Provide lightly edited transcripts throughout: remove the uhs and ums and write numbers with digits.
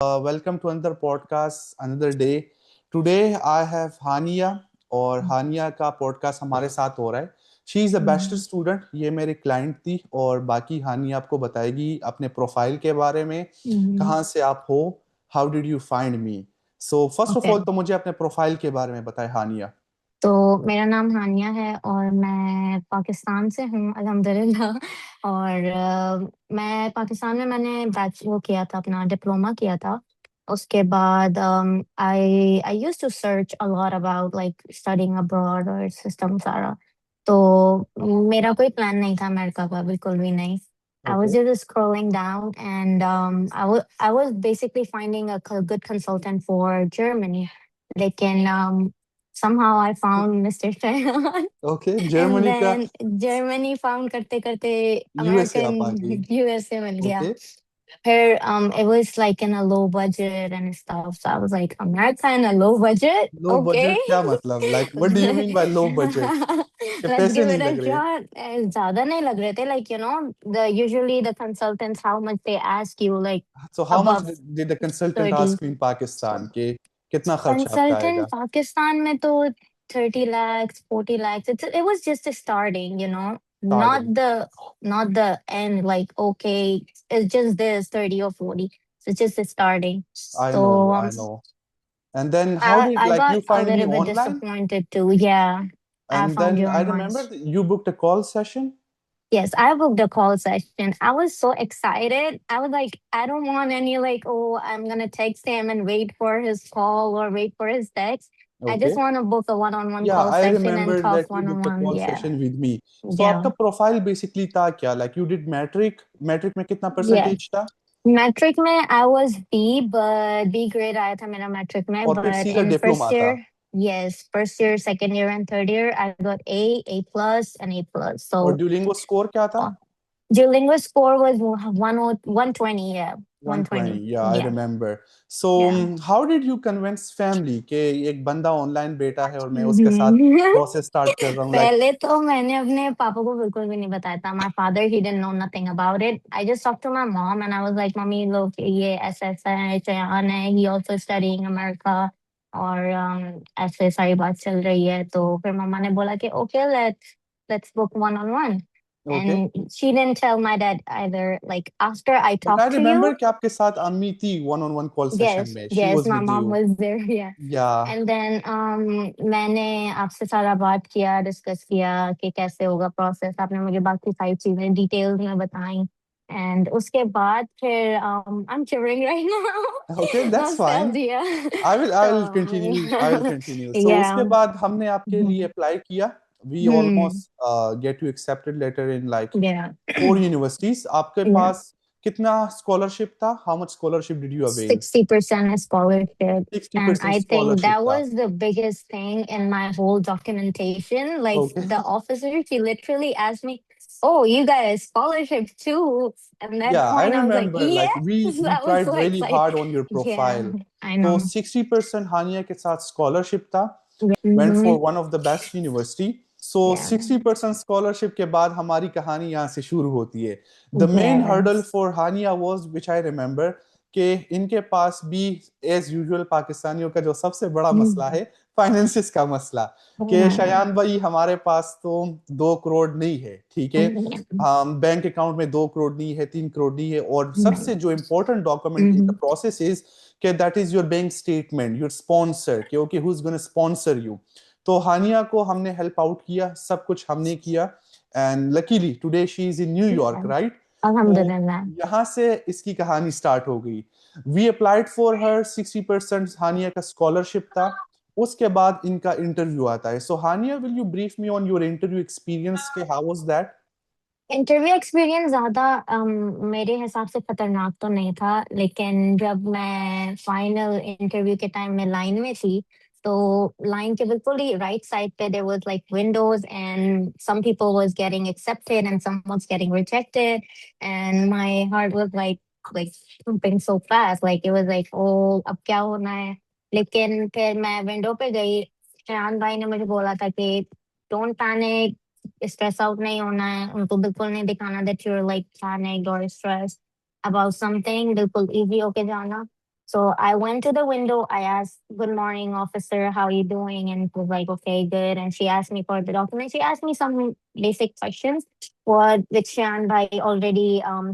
Welcome to another podcast, another day. Today I have Hania और हानिया का podcast हमारे साथ हो रहा है. She is a bachelor Mhm. Student. ये मेरी क्लाइंट थी और बाकी हानिया आपको बताएगी अपने प्रोफाइल के बारे में. Mhm. कहाँ से आप हो? How did you find me? So first of all okay. तो मुझे अपने प्रोफाइल के बारे में बताएं हानिया. तो मेरा नाम हानिया है और मैं पाकिस्तान से हूँ अल्हम्दुलिल्लाह। और मैं पाकिस्तान में मैंने वो किया था, अपना डिप्लोमा किया था। उसके बाद I I used to search a lot about like studying abroad और सिस्टम सारा। तो मेरा कोई प्लान नहीं था अमेरिका का, बिल्कुल भी नहीं। I okay. was just scrolling down and I was basically finding a good consultant for Germany. लेकिन somehow I found Mr. Shayan okay, and Germany का. then Germany found करते करते यूएसए आप American आ गई. USA मिल गया. Okay. Her it was like in a low budget and stuff. So I was like, America in a low budget? Low Okay. Budget क्या मतलब? Like what do you mean by low budget? के Let's पैसे give नहीं it a लग रहे? shot. ज्यादा नहीं लग रहे थे, like the usually the consultants how much they ask you, like So how much above did the consultant 30. ask you in Pakistan के कितना खर्चा आपका Consultant आएगा? पाकिस्तान में तो 30 lakhs, 40 lakhs. It was just a starting, not Starting. the end. Like, okay, it's just this 30 or 40. So it's just a starting. I So know, I know. And then how I did I like got you a find me little bit online? disappointed too. Yeah, I And found then you I online. remember that you booked a call session. Yes, I booked a call session. I was so excited. I was like, I don't want any like, oh, I'm gonna text him and wait for his call or wait for his text. I just Okay. want to book a one-on-one Yeah, call I session and remember talk that you booked a one-on-one. call Yeah, session with me. So yeah, आपका profile basically था क्या? Like you did metric. Metric में कितना yeah. percentage था? Metric में I was B, but B grade आया था मेरा metric में. और फिर But सीधा in डिप्लोमा first था. year, yes, first year, second year, and third year, I got A plus, and A plus. और So ड्यूलिंगो स्कोर क्या था? uh, Duolingo score was 120. Yeah, 120. 120. Yeah, I Yeah, remember. So, yeah. how did you convince family कि एक बंदा online बैठा है और मैं उसके साथ Mhm. प्रोसेस स्टार्ट कर रहा हूँ लाइक. पहले तो मैंने अपने पापा को बिल्कुल भी नहीं बताया था. My father, he didn't know nothing about it. I just talked to my mom and I was like, mummy लोग ये ऐसा ऐसा है, चयान है, he also studying America. और ऐसे सारी बात चल रही है. तो फिर मम्मा ने बोला कि okay, let's book one-on-one. Okay. And she didn't tell my dad either. Like after I but I talked to you, remember कि आपके साथ अम्मी थी one on one call session yes, में. She yes, was my with mom you. was there. Yeah. या. And then मैंने आपसे सारा बात किया, डिस्कस किया कि कैसे होगा प्रोसेस. आपने मुझे बाकी सारी चीजें डिटेल्स में बताई. एंड उसके बाद फिर I'm shivering right okay, now. That's fine. Nostalgia. I will continue. I will तो कंटिन्यू. सो उसके yeah. बाद हमने आपके लिए Mhm. अप्लाई किया. We Hmm. Almost get you accepted letter in like Yeah. 4 universities. आपके Yeah. पास कितना स्कॉलरशिप था? How much scholarship did you avail? 60% scholarship. And 60% I think scholarship that था. was the biggest thing in my whole documentation. Like okay. the officer, she literally asked me, "Oh, you got scholarship too?" At that Yeah, I point, I was like, remember like "Yes!" we I was tried so really excited. hard on your Yeah, profile. I तो know. 60% हानिया के साथ scholarship था. Went Hmm. for one of the best university. So Yeah. 60% scholarship के बाद हमारी कहानी यहाँ से शुरू होती है. The main hurdle Yes. for Hania was which I remember कि इनके पास भी as usual पाकिस्तानियों का जो सबसे बड़ा मसला है फाइनेंसिस का मसला. कि Hmm. शयान भाई हमारे पास तो 2 करोड़ नहीं है, ठीक है. हम बैंक अकाउंट में 2 करोड़ नहीं है, 3 करोड़ नहीं है. और सबसे जो important document in the Hmm. Process is कि that is your bank statement, your sponsor, कि okay who is gonna sponsor you. तो हानिया को हमने हेल्प आउट किया, सब कुछ हमने किया. And luckily today she is in New York, Yeah. Right. तो Alhamdulillah. यहाँ से इसकी कहानी स्टार्ट हो गई. We applied for her. 60% Hania का स्कॉलरशिप था. उसके बाद इनका इंटरव्यू आता है. So Hania, will you brief me on your interview experience के how was that? Interview experience ज्यादा मेरे हिसाब से खतरनाक तो नहीं था. लेकिन जब मैं फाइनल इंटरव्यू के टाइम में लाइन में थी, तो लाइन के बिल्कुल ही राइट साइड पे there was like windows and some people was getting accepted and some was getting rejected. And my heart was like pumping so fast, like it was like, oh, अब क्या होना है. लेकिन फिर मैं विंडो पे गई. शान भाई ने मुझे बोला था कि डोंट पैनिक, स्ट्रेस आउट नहीं होना है. उनको बिल्कुल नहीं दिखाना that you are like panicked और स्ट्रेस अबाउट समथिंग. बिल्कुल इजी होके जाना. So I went to the window. I asked, "Good morning, officer. How are you doing?" And it was like, "Okay, good." And she asked me for the documents. She asked me some basic questions, what which Shan bhai already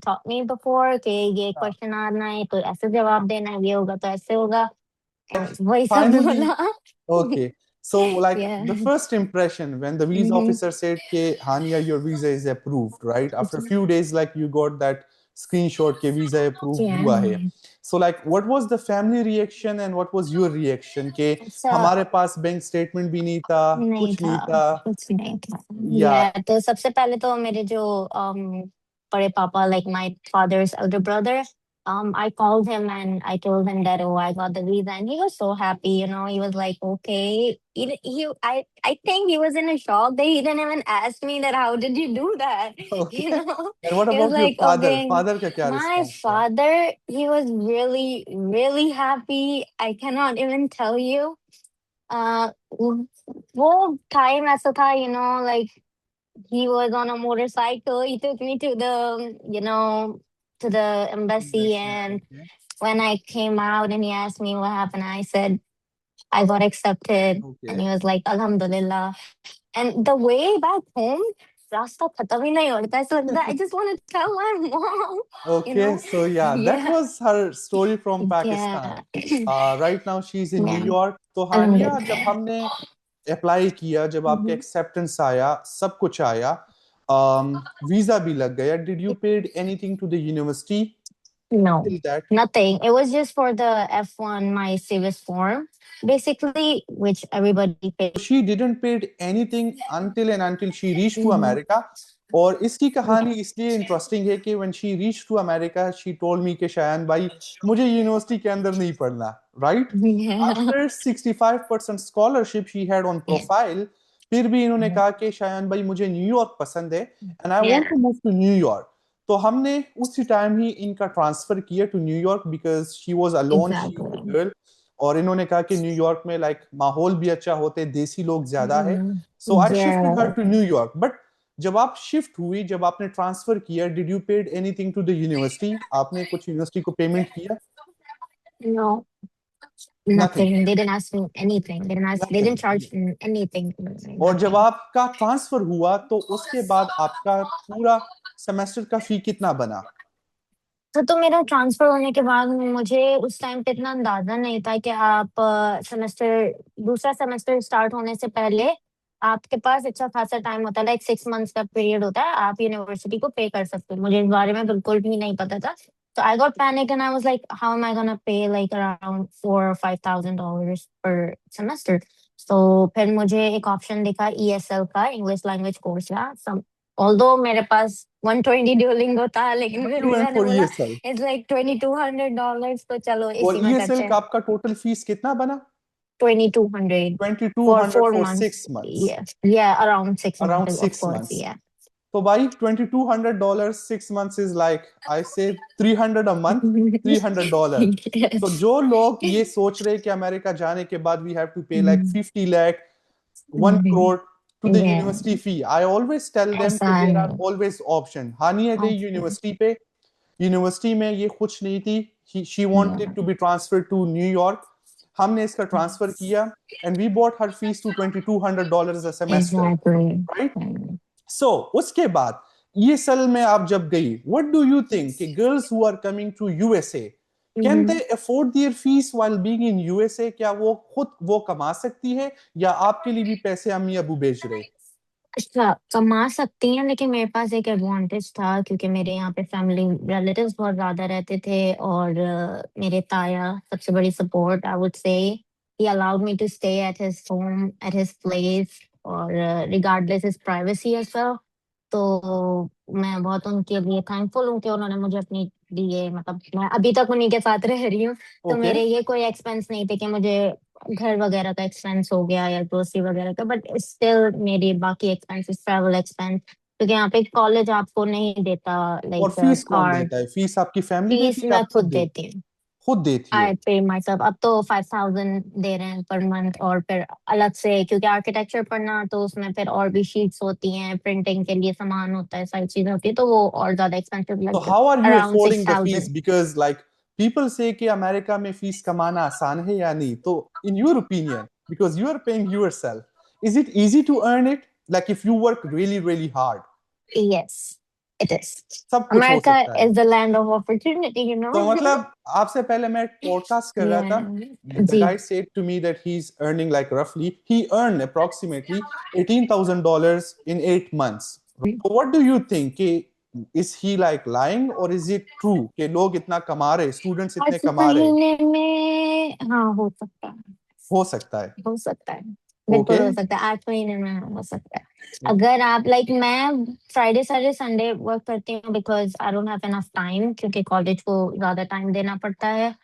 taught me before. कि ये हाँ, question आना है तो ऐसे जवाब देना है, ये होगा तो ऐसे होगा. like वही सब finally, बोला. okay. So like Yeah. the first impression when the visa Mhm. officer said, "Ke Hania, your visa is approved," right? After a few days, like you got that screenshot, "Ke visa approved Yeah. hua hai." So like, what was the family reaction and what was your reaction? "Ke So हमारे पास bank statement भी नहीं था, नहीं कुछ था, नहीं था." कुछ नहीं था. Yeah. Yeah, तो सबसे पहले तो मेरे जो बड़े पापा, like my father's elder brother, I called him and I told him that, oh, I got the visa, and he was so happy. He was like, okay. I think he was in a shock that he didn't even ask me that. How did you do that? Okay. You know, And what he was about your like, father? okay. Father का क्या My response था? father, he was really, really happy. I cannot even tell you. Uh, वो time ऐसा था, like he was on a motorcycle. He took me to the embassy, Embassy, and okay. when I came out and he asked me what happened, I said I got accepted, and Okay. he was like, Alhamdulillah. And the way back home, रास्ता खत्म ही नहीं होता. ऐसा लगता है I just want to tell my mom, you Okay, know. so yeah, that Yeah, was her story from yeah, Pakistan. Right now she's in New yeah. York. तो हानिया जब Alhamdulillah. हमने अप्लाई किया, जब आपके Mhm. एक्सेप्टेंस आया, सब कुछ आया, वीजा भी लग गया, did you paid anything to the university No, till that? nothing. It was just for the F1, my Civis form, basically, which everybody paid. She didn't paid anything until she reached to Mhm. America. और इसकी कहानी इसलिए interesting है कि when she reached to America, she told me कि शायन भाई मुझे university के अंदर नहीं पढ़ना, right? Yeah. After 65% scholarship she had on profile, फिर भी इन्होंने कहा कि शायन भाई मुझे न्यूयॉर्क पसंद है and I want Yeah, to move to New York. तो हमने उसी टाइम ही इनका ट्रांसफर किया to New York because she was alone, she is a exactly. girl. और इन्होंने कहा कि न्यूयॉर्क में लाइक माहौल भी अच्छा होते, देसी लोग ज्यादा है. Mhm. So I shifted her Yeah. To New York. But जब आप शिफ्ट हुई, जब आपने ट्रांसफर किया, did you paid anything to the university? आपने कुछ यूनिवर्सिटी को पेमेंट किया? No, nothing. nothing. They didn't ask me anything. They didn't nothing. charge me anything. और जब Nothing. आपका ट्रांसफर हुआ तो उसके बाद आपका पूरा सेमेस्टर का फी कितना बना? तो मेरा ट्रांसफर होने के बाद मुझे उस टाइम पे इतना अंदाजा नहीं था कि आप दूसरा सेमेस्टर स्टार्ट होने से पहले आपके पास अच्छा खासा टाइम होता है, लाइक 6 मंथ्स का पीरियड होता है, आप यूनिवर्सिटी को पे कर सकते हो. मुझे इस बारे में बिल्कुल भी नहीं पता था. तो I got panic and I was like, how am I gonna pay like around $4 or $5,000 पर सेमेस्टर. तो फिर मुझे एक ऑप्शन दिखा ESL का, इंग्लिश लैंग्वेज कोर्स का. ऑल्दो मेरे पास 120 ड्यूलिंगो था, लेकिन बट फिर यू भी वेंट मैंने फॉर बोला ईएसएल. इट्स लाइक $2,200, तो चलो और इसी में ईएसएल करते का हैं. आपका टोटल फीस कितना बना? 2,200 for 2200 four for months 6 months. Yeah, yeah, around 6 months, Around of six course. months. Yeah. So by $2,200, 6 months is like I say 300 a month, $300. So Yes. जो लोग ये सोच रहे कि अमेरिका जाने के बाद we have to pay like Mhm. 50 lakh, 1 Mhm. crore to the Yeah, university fee. I always tell them ऐसा कि there are है. always option. हानिया गई Okay. यूनिवर्सिटी पे, यूनिवर्सिटी में ये कुछ नहीं थी. She Yeah, wanted to be transferred to New York. हमने इसका ट्रांसफर किया and we bought her fees to $2,200 a semester, exactly. right? So उसके बाद ये साल में आप जब गई, what do you think कि girls who are coming to USA, can Mhm. they afford their fees while being in USA? क्या वो खुद वो कमा सकती है या आपके लिए भी पैसे अम्मी अबू भेज रहे? अच्छा, कमा सकती हैं, लेकिन मेरे पास एक एडवांटेज था क्योंकि मेरे यहाँ पे फैमिली रिलेटिव्स बहुत ज्यादा रहते थे, और मेरे ताया सबसे बड़ी support, I would say he allowed me to stay at his home, at his place, और regardless his privacy as well. तो मैं बहुत उनके लिए थैंकफुल हूँ कि उन्होंने मुझे अपनी लिए, मतलब मैं अभी तक उन्हीं के साथ रह रही हूँ. तो ओके. मेरे ये कोई एक्सपेंस नहीं थे कि मुझे घर वगैरह का एक्सपेंस हो गया या ग्रोसरी वगैरह का, बट स्टिल मेरी बाकी एक्सपेंसेस, ट्रैवल एक्सपेंस, क्योंकि यहाँ पे कॉलेज आपको नहीं देता और लाइक फीस कौन कार्ड. देता है? फीस आपकी फैमिली देती फीस है या मैं आप खुद खुद देती? देती हूँ. खुद देती हो? आई पे माई सेल्फ. अब तो 5,000 दे रहे हैं पर मंथ, और फिर अलग से क्योंकि आर्किटेक्चर पढ़ना तो उसमें फिर और भी शीट्स होती हैं, प्रिंटिंग के लिए सामान होता है, सारी चीजें होती है, तो वो और ज्यादा एक्सपेंसिव So लगता है. how are you around affording six the fees? Thousand Because like people say कि अमेरिका में फीस कमाना आसान है या नहीं, तो in your opinion, because you are paying yourself, is it easy to earn it? Like if you work really really hard, Yes, it is. सब कुछ हो America सकता है. is the land of opportunity, you know. तो मतलब आपसे पहले मैं पॉडकास्ट कर रहा था, Yeah. the ji. guy said to me that he's earning like roughly, he earned approximately $18,000 in 8 months. So what do you think? Is he like lying or is it true कि लोग इतना कमा रहे, students इतने 8 कमा रहे? महीने में हाँ हो सकता है, हो सकता है. हो सकता है, बिल्कुल Okay. हो सकता है, 8 महीने में हो सकता है. अगर आप लाइक मैं फ्राइडे सैटरडे संडे वर्क करती हूँ because I don't have enough time, क्योंकि कॉलेज को ज्यादा टाइम देना पड़ता है,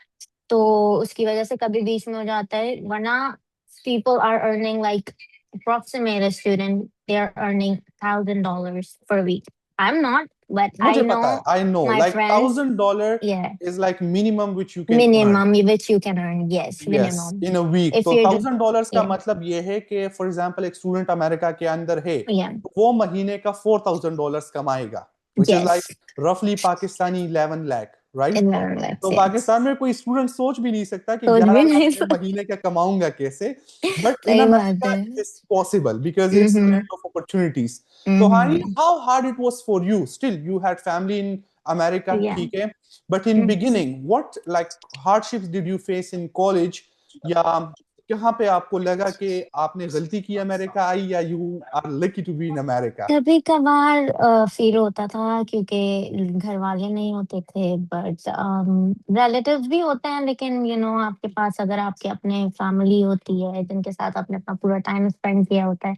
तो उसकी वजह से कभी बीच में हो जाता है. वरना people are earning like approximate a student, they are earning $1,000 per week. I'm not, but I मुझे पता है, know I know, my like friends. $1,000 Yeah, is like minimum which you can earn. minimum which you can earn. Yes, Yes, minimum. in a week. If तो you're $1,000 का yeah, मतलब ये है कि for example एक स्टूडेंट अमेरिका के अंदर है, yeah, तो वो महीने का $4,000 कमाएगा, which is like yes, roughly Pakistani 11 lakh, right? in their lives, तो yes. पाकिस्तान में कोई स्टूडेंट सोच भी नहीं सकता कि सोच 11 भी लाख नहीं मैं महीने का कमाऊंगा कैसे, बट इन सही बात अमेरिका है. It is possible because it's land of opportunities. तो Hani, how hard it was for you? Still you had family in America, Yeah. ठीक है, but in beginning what like hardships did you face in college, या कहाँ पे आपको लगा कि आपने गलती की अमेरिका आई, या you are lucky to be in America? कभी कभार फील होता था क्योंकि घर वाले नहीं होते थे, बट रिलेटिव्स भी होते हैं, लेकिन यू नो आपके पास अगर आपके अपने फैमिली होती है जिनके साथ आपने अपना पूरा टाइम स्पेंड किया होता है,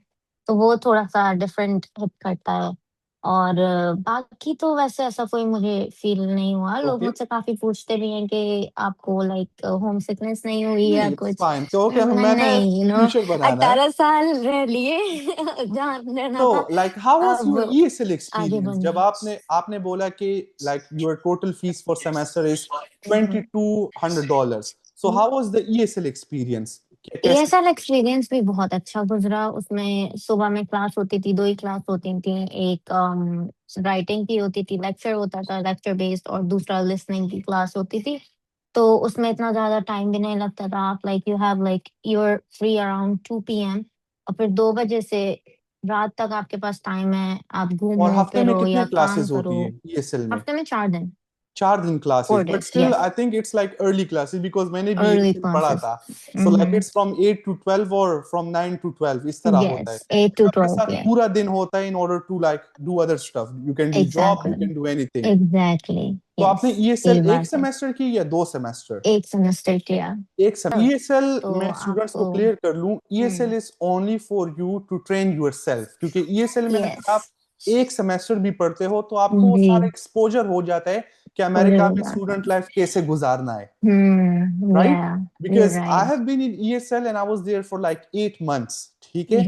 तो वो थोड़ा सा डिफरेंट हिट करता है. और बाकी तो वैसे ऐसा कोई मुझे फील नहीं हुआ. लोग ओके, मुझसे काफी पूछते भी हैं कि आपको लाइक होम सिकनेस नहीं हुई या नहीं इट्स कुछ. फाइन, तो ओके, मैंने नहीं, यू नो फ्यूचर बनाना है. 18 साल रह लिए जहाँ रहना था, So, like, how was अब your ESL आगे experience? जब बढ़ना. आपने आपने बोला कि like your total fees for semester is hmm. $2,200. So, how was the ESL experience? कैसे? ESL एक्सपीरियंस भी बहुत अच्छा गुजरा. उसमें सुबह में क्लास होती थी, 2 ही क्लास होती थी. एक राइटिंग की होती थी, लेक्चर होता था लेक्चर बेस्ड, और दूसरा लिसनिंग की क्लास होती थी. तो उसमें इतना ज्यादा टाइम भी नहीं लगता था. आप like you have like you are free around 2 PM, और फिर 2 बजे से रात तक आपके पास टाइम है. आप और घूमो हफ्ते में फिरो कितने या काम क्लासेस होती करो. है ESL में? हफ्ते में 4 दिन, 4 दिन 4 classes, but days, still yes. I think it's like early classes because मैंने भी Early ESL पढ़ा classes. था. So like it's from 8 to 12 or from 9 to 12 इस तरह होता है. Yes, 8 to आपके 12, साथ yeah. पूरा दिन होता है in order to like do other stuff. You can do job, you Exactly. can do anything. Exactly. तो आपने Yes. ESL यही एक बात है. सेमेस्टर की या 2 सेमेस्टर? एक सेमेस्टर किया. एक ESL तो मैं स्टूडेंट्स को आपको क्लियर कर लूं, ESL is only for you to train yourself, क्योंकि ESL में अगर आप यस एक सेमेस्टर भी पढ़ते हो तो आपको वो जी सारा एक्सपोजर हो जाता है कि मुझे अमेरिका हो में जाता है. स्टूडेंट लाइफ कैसे गुजारना है, या right? You Because I right. have been in ESL and I was there for like 8 months, ठीक है?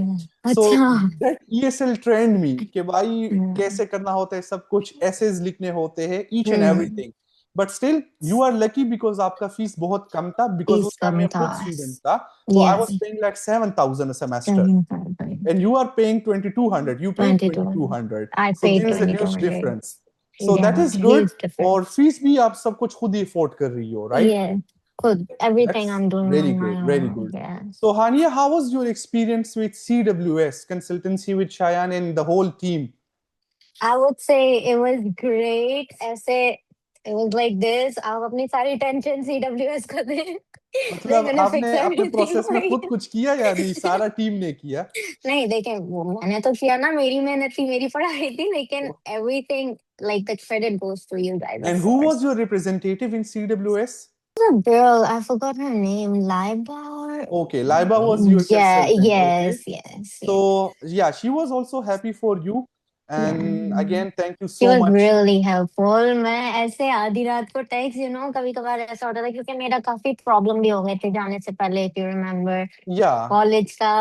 So अच्छा. that ESL trained me कि भाई हम्म. कैसे करना होता है सब कुछ, essays लिखने होते हैं, each and hmm. everything. But still you are lucky because आपका फीस बहुत कम था, because फीस उस टाइम कम मैं था. खुद स्टूडेंट था, so I या was paying like 7,000 a semester and you are paying 2,200, you paid 22. 2,200, I so पे there is a huge 2200. difference. So that is good. Huge और डिफरेंस. फीस भी आप सब कुछ खुद ही अफोर्ड कर रही हो, right? Yeah, could everything That's I'm doing really on my good, very own. good. Yeah. So, Hania, how was your experience with CWS consultancy with Cheyenne and the whole team? I would say it was great. ऐसे it was like this. आप अपनी सारी tension CWS को दे. They're मतलब gonna fix आपने अपने everything process for में खुद you. कुछ किया या नहीं, सारा टीम ने किया? नहीं देखें, वो मैंने तो किया ना, मेरी मेहनत थी, मेरी पढ़ाई थी, लेकिन everything like the credit goes to you guys, And of who course. was your representative in CWS? The girl, I forgot her name, Laiba or Okay, Laiba was your yeah, consultant. Okay. yes, yes, yes. So, yeah, she was also happy for you. And Yeah. again, thank you She so was much. really helpful. मैं ऐसे आधी रात को text कभी कभार ऐसा होता था, क्योंकि मेरा काफी प्रॉब्लम भी हो गए थे जाने से पहले, if you remember. Yeah, college का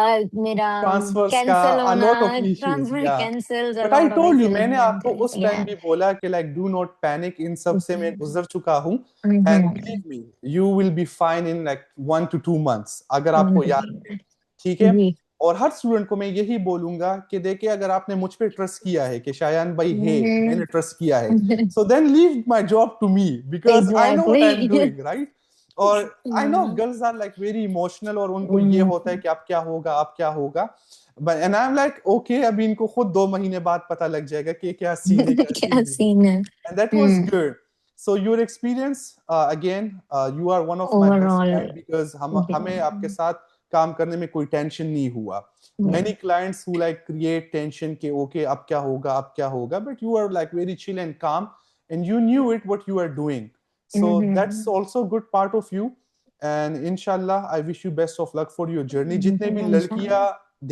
मेरा transfers का कैंसिल a होना, lot of issues. Transfer Yeah. Cancels, a But I lot of told you, issues मैंने went आपको there. उस टाइम Yeah. भी बोला कि like do not panic, इन सब से मैं गुजर चुका हूँ. And believe me, you will be fine in like 1 to 2 months. अगर आपको याद है, ठीक है? जी. और हर स्टूडेंट को मैं यही बोलूंगा कि देखिए अगर आपने मुझ पे ट्रस्ट किया है कि शायान भाई है, मैंने ट्रस्ट किया है, so then leave my job to me because I know what I am doing, right? और I know girls are like very emotional और उनको ये होता है कि अब क्या होगा, अब क्या होगा, and I am like okay, अभी इनको खुद 2 महीने बाद पता लग जाएगा कि क्या सीन है, क्या क्या सीन नहीं, सीन है। and that was good. So your experience, again, you are one of my best overall friend because हमें आपके साथ काम करने में कोई टेंशन नहीं हुआ. Many clients who like create tension के okay अब क्या होगा, अब क्या होगा, but you are like very chill and calm and you knew it what you are doing. So that's also good part of you. And inshallah I wish you best of luck for your journey. जितने भी लड़कियां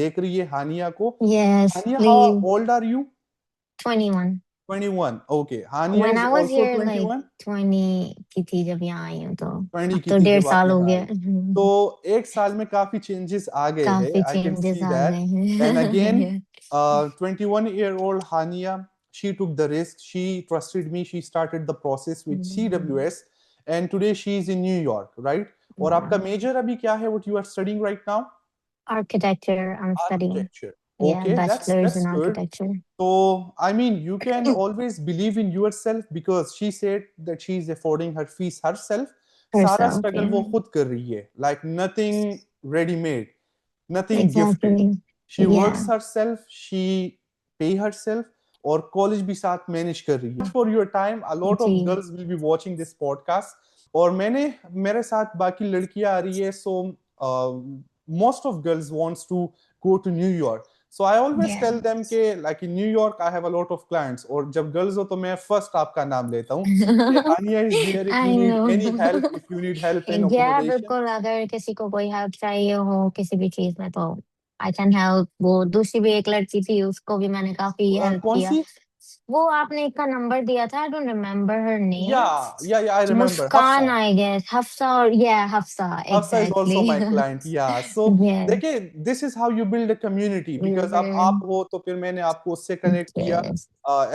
देख रही है हानिया को, yes Hania how please old are you? 21 21. Okay. Hania when is I was also here like 21. 20 की थी जब यहाँ आई हूँ, तो 20 अब की तो थी 1.5 जब आप साल हो यहाँ गया। आई. तो एक साल में काफी चेंजेस आ गए हैं. काफी I can चेंजेस see आ that. गए And again, हैं। 21-year-old Hania, she took the risk. She trusted me. She started the process with CWS, and today she is in New York, right? और आपका major अभी क्या है? What you are studying right now? Architecture I'm studying. Architecture. Yeah, Okay, bachelor's that's in good. architecture. So, I mean, you can always believe in yourself because she said that she is affording her fees herself. सारा Herself, struggle yeah. वो खुद कर रही है. Like nothing ready-made, nothing gifted. Exactly. She Yeah. works herself, she pay herself, और college भी साथ manage कर रही है. For your time, a lot of ji girls will be watching this podcast. और मेरे साथ बाकी लड़कियां आ रही है. So, most of girls wants to go to New York. So I always yeah. tell them कि like in New York I have a lot of clients. और जब girls हो तो मैं first आपका नाम लेता हूँ. Hania is there if you I need know. any help, if you need help in Yeah, accommodation. बिल्कुल, अगर किसी को कोई हेल्प चाहिए हो किसी भी चीज में तो आई कैन हेल्प। वो दूसरी भी एक लड़की थी, उसको भी मैंने काफी हेल्प कौन किया। सी? वो आपने एक का नंबर दिया था, I don't remember her name. Yeah, I remember. Muskaan Hafsa. I guess, Hafsa, और या Hafsa, Hafsa is also exactly. my client. Yeah. So yes देखिए, this is how you build a community because अब आप हो तो फिर मैंने आपको उससे connect किया. Yes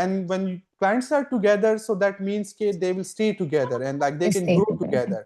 And when clients are together, so that means कि they will stay together and like they can stay grow together. together.